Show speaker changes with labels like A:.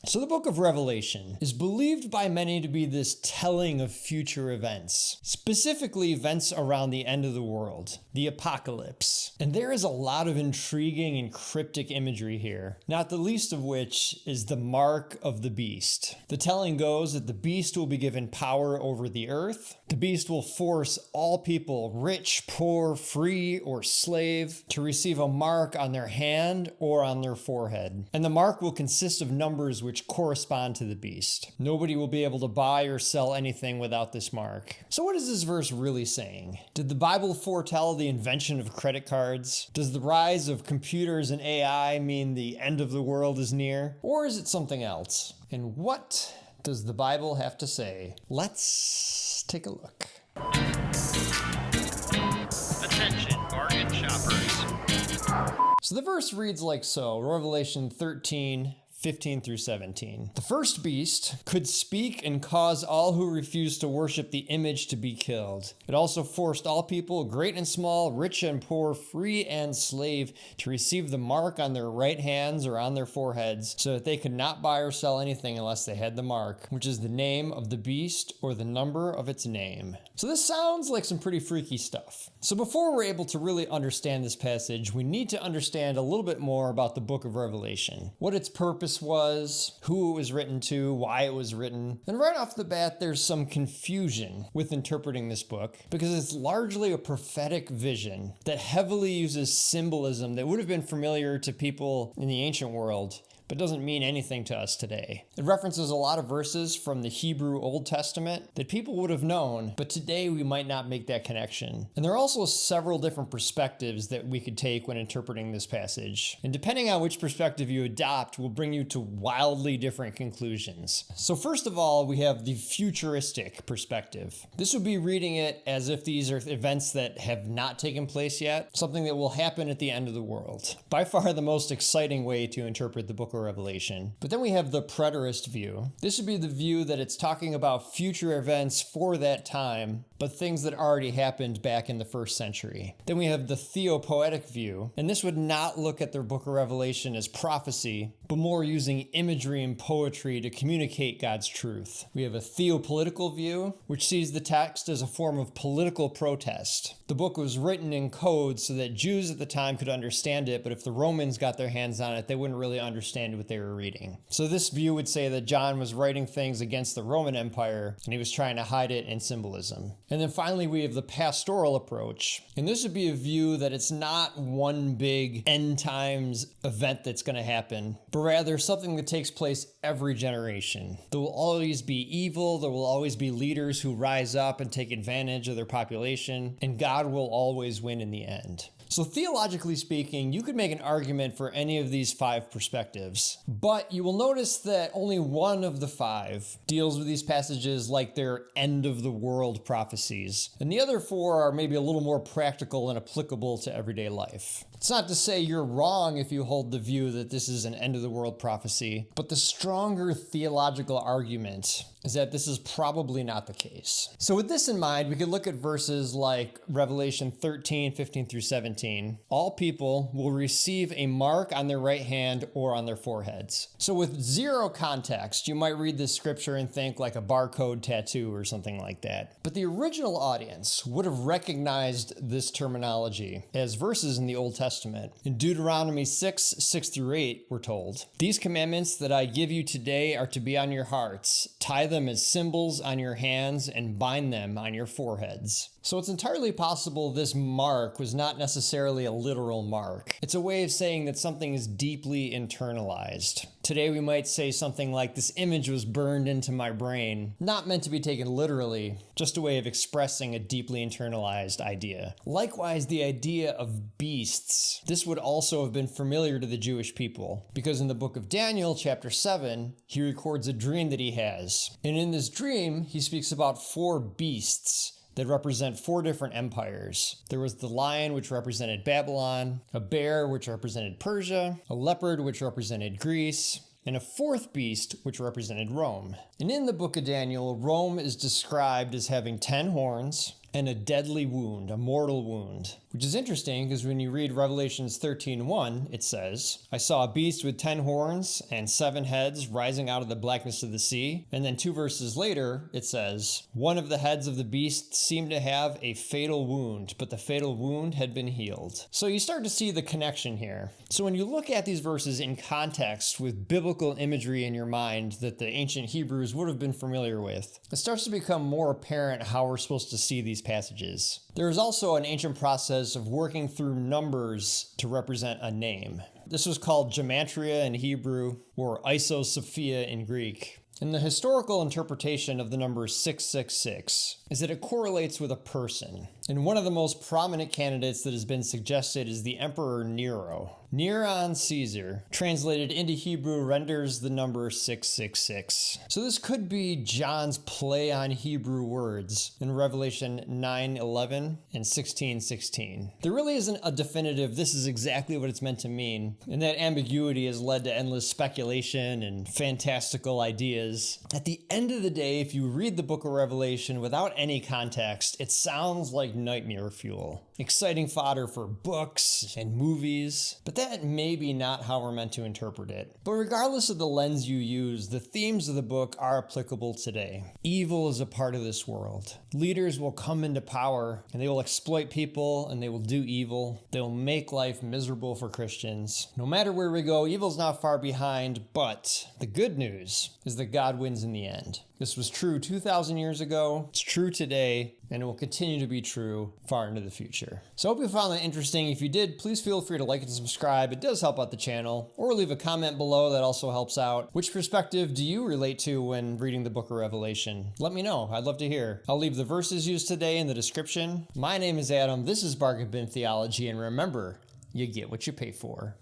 A: So the book of Revelation is believed by many to be this telling of future events, specifically events around the end of the world, the apocalypse. And there is a lot of intriguing and cryptic imagery here, not the least of which is the mark of the beast. The telling goes that the beast will be given power over the earth. The beast will force all people, rich, poor, free, or slave, to receive a mark on their hand or on their forehead. And the mark will consist of numbers which correspond to the beast. Nobody will be able to buy or sell anything without this mark. So what is this verse really saying? Did the Bible foretell the invention of credit cards? Does the rise of computers and AI mean the end of the world is near? Or is it something else? And what does the Bible have to say? Let's take a look.
B: Attention, bargain shoppers.
A: So the verse reads like so, Revelation 13, 15 through 17. The first beast could speak and cause all who refused to worship the image to be killed. It also forced all people, great and small, rich and poor, free and slave, to receive the mark on their right hands or on their foreheads, so that they could not buy or sell anything unless they had the mark, which is the name of the beast or the number of its name. So this sounds like some pretty freaky stuff. So before we're able to really understand this passage, we need to understand a little bit more about the book of Revelation, what its purpose was, who it was written to, why it was written. And right off the bat, there's some confusion with interpreting this book because it's largely a prophetic vision that heavily uses symbolism that would have been familiar to people in the ancient world, but doesn't mean anything to us today. It references a lot of verses from the Hebrew Old Testament that people would have known, but today we might not make that connection. And there are also several different perspectives that we could take when interpreting this passage. And depending on which perspective you adopt will bring you to wildly different conclusions. So first of all, we have the futuristic perspective. This would be reading it as if these are events that have not taken place yet, something that will happen at the end of the world. By far the most exciting way to interpret the book of Revelation. But then we have the preterist view. This would be the view that it's talking about future events for that time, but things that already happened back in the first century. Then we have the theopoetic view, and this would not look at the book of Revelation as prophecy, but more using imagery and poetry to communicate God's truth. We have a theopolitical view, which sees the text as a form of political protest. The book was written in code so that Jews at the time could understand it, but if the Romans got their hands on it, they wouldn't really understand what they were reading. So this view would say that John was writing things against the Roman Empire, and he was trying to hide it in symbolism. And then finally, we have the pastoral approach. And this would be a view that it's not one big end times event that's going to happen, but rather something that takes place every generation. There will always be evil. There will always be leaders who rise up and take advantage of their population, and God will always win in the end. So theologically speaking, you could make an argument for any of these five perspectives, but you will notice that only one of the five deals with these passages like they're end of the world prophecies, and the other four are maybe a little more practical and applicable to everyday life. It's not to say you're wrong if you hold the view that this is an end of the world prophecy, but the stronger theological argument is that this is probably not the case. So with this in mind, we could look at verses like Revelation 13, 15 through 17. All people will receive a mark on their right hand or on their foreheads. So with zero context, you might read this scripture and think like a barcode tattoo or something like that. But the original audience would have recognized this terminology as verses in the Old Testament. In Deuteronomy 6, 6 through 8, we're told, "These commandments that I give you today are to be on your hearts. Tie them as symbols on your hands and bind them on your foreheads." So it's entirely possible this mark was not necessarily a literal mark. It's a way of saying that something is deeply internalized. Today we might say something like, "This image was burned into my brain," not meant to be taken literally, just a way of expressing a deeply internalized idea. Likewise, the idea of beasts. This would also have been familiar to the Jewish people, because in the book of Daniel, chapter 7, he records a dream that he has. And in this dream, he speaks about four beasts that represent four different empires. There was the lion, which represented Babylon, a bear, which represented Persia, a leopard, which represented Greece, and a fourth beast, which represented Rome. And in the book of Daniel, Rome is described as having 10 horns and a deadly wound, a mortal wound. which is interesting because when you read Revelations 13:1, it says, I saw a beast with 10 horns and 7 heads rising out of the blackness of the sea. And then 2 verses later, it says, one of the heads of the beast seemed to have a fatal wound, but the fatal wound had been healed. So you start to see the connection here. So when you look at these verses in context with biblical imagery in your mind that the ancient Hebrews would have been familiar with, it starts to become more apparent how we're supposed to see these passages. There is also an ancient process of working through numbers to represent a name. This was called gematria in Hebrew or isosophia in Greek. And the historical interpretation of the number 666 is that it correlates with a person. And one of the most prominent candidates that has been suggested is the Emperor Nero. Neron Caesar, translated into Hebrew, renders the number 666. So this could be John's play on Hebrew words in Revelation 9:11 and 16:16. There really isn't a definitive, this is exactly what it's meant to mean, and that ambiguity has led to endless speculation and fantastical ideas. At the end of the day, if you read the book of Revelation without any context, it sounds like nightmare fuel. Exciting fodder for books and movies, but that may be not how we're meant to interpret it. But regardless of the lens you use, the themes of the book are applicable today. Evil is a part of this world. Leaders will come into power and they will exploit people and they will do evil. They will make life miserable for Christians. No matter where we go, evil's not far behind, but the good news is that God wins in the end. This was true 2,000 years ago, it's true today, and it will continue to be true far into the future. So I hope you found that interesting. If you did, please feel free to like and subscribe. It does help out the channel. Or leave a comment below, that also helps out. Which perspective do you relate to when reading the book of Revelation? Let me know, I'd love to hear. I'll leave the verses used today in the description. My name is Adam, this is Bargain Bin Theology, and remember, you get what you pay for.